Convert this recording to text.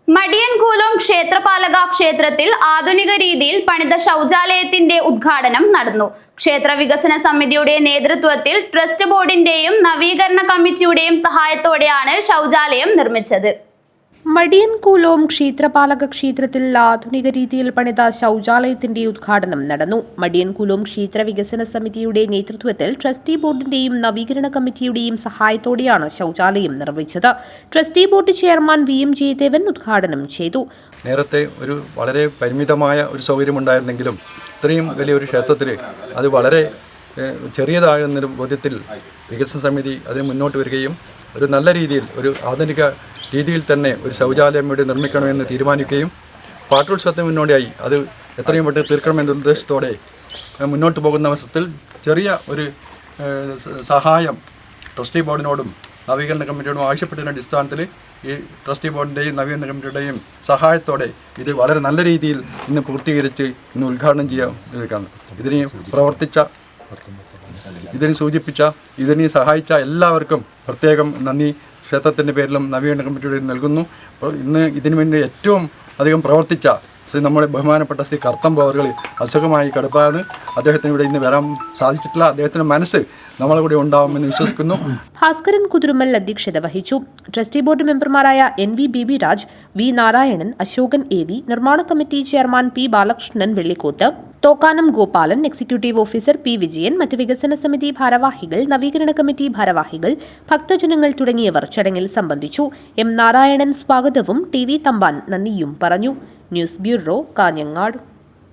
മടിയൻകൂലം ക്ഷേത്രപാലക ക്ഷേത്രത്തിൽ ആധുനിക രീതിയിൽ പണിത ശൗചാലയത്തിന്റെ ഉദ്ഘാടനം നടന്നു. ക്ഷേത്ര വികസന സമിതിയുടെ നേതൃത്വത്തിൽ ട്രസ്റ്റ് ബോർഡിന്റെയും നവീകരണ കമ്മിറ്റിയുടെയും സഹായത്തോടെയാണ് ശൗചാലയം നിർമ്മിച്ചത്. മടിയൻകൂലം ക്ഷേത്രപാലക ക്ഷേത്രത്തിൽ ആധുനിക രീതിയിൽ പണിത ശൗചാലയത്തിന്റെ ഉദ്ഘാടനം നടന്നു. മടിയൻകൂലം ക്ഷേത്ര വികസന സമിതിയുടെ നേതൃത്വത്തിൽ ട്രസ്റ്റി ബോർഡിന്റെയും നവീകരണ കമ്മിറ്റിയുടെയും സഹായത്തോടെയാണ് ശൗചാലയം നിർമ്മിച്ചത്. Trustee board chairman VM Jayadevan ഉദ്ഘാടനം ചെയ്തു. നേരത്തെ ഒരു വളരെ പരിമിതമായ ഒരു സൗകര്യമുണ്ടായിരുന്നെങ്കിലും ഇത്രയും വലിയൊരു ക്ഷേത്രത്തിൽ അത് വളരെ ചെറിയതാകുന്നൊരു ബോധ്യത്തിൽ വികസന സമിതി അതിന് മുന്നോട്ട് വരികയും ഒരു നല്ല രീതിയിൽ ഒരു ആധുനിക രീതിയിൽ തന്നെ ഒരു ശൗചാലയം ഇവിടെ നിർമ്മിക്കണമെന്ന് തീരുമാനിക്കുകയും പാട്ടോത്സവത്തിന് മുന്നോടിയായി അത് എത്രയും പെട്ടെന്ന് തീർക്കണമെന്ന ഉദ്ദേശത്തോടെ മുന്നോട്ട് പോകുന്ന അവസരത്തിൽ ചെറിയ ഒരു സഹായം ട്രസ്റ്റി ബോർഡിനോടും നവീകരണ കമ്മിറ്റിയോടും ആവശ്യപ്പെട്ടതിൻ്റെ അടിസ്ഥാനത്തിൽ ഈ ട്രസ്റ്റി ബോർഡിൻ്റെയും നവീകരണ കമ്മിറ്റിയുടെയും സഹായത്തോടെ ഇത് വളരെ നല്ല രീതിയിൽ ഇന്ന് പൂർത്തീകരിച്ച് ഇന്ന് ഉദ്ഘാടനം ചെയ്യാൻ ഇതിനെ സഹായിച്ച എല്ലാവർക്കും പ്രത്യേകം നന്ദി ക്ഷേത്രത്തിൻ്റെ പേരിലും നവീകരണ കമ്മിറ്റിയുടെ നൽകുന്നു. അപ്പോൾ ഇന്ന് ഇതിനു വേണ്ടി ഏറ്റവും അധികം പ്രവർത്തിച്ച നമ്മുടെ ബഹുമാനപ്പെട്ട ശ്രീ കർത്തമ്പ അവർ അസുഖമായി കിടപ്പാണ്. അദ്ദേഹത്തിന് ഇവിടെ ഇന്ന് വരാൻ സാധിച്ചിട്ടില്ല. അദ്ദേഹത്തിൻ്റെ മനസ്സ് നമ്മളെ കൂടെ ഉണ്ടാവുമെന്ന് വിശ്വസിക്കുന്നു. ഭാസ്കരൻ കുതിരുമൽ അധ്യക്ഷത വഹിച്ചു. ട്രസ്റ്റി ബോർഡ് മെമ്പർമാരായ NV Baby Raj, V Narayanan, Ashokan AV, നിർമ്മാണ committee chairman P Balakrishnan Vellikkoth, Thokkanam Gopalan, executive officer P Vijayan, മറ്റ് വികസന സമിതി ഭാരവാഹികൾ, നവീകരണ കമ്മിറ്റി ഭാരവാഹികൾ, ഭക്തജനങ്ങൾ തുടങ്ങിയവർ ചടങ്ങിൽ സംബന്ധിച്ചു. M നാരായണൻ സ്വാഗതവും TV തമ്പാൻ നന്ദിയും പറഞ്ഞു. News bureau, Kanhangad.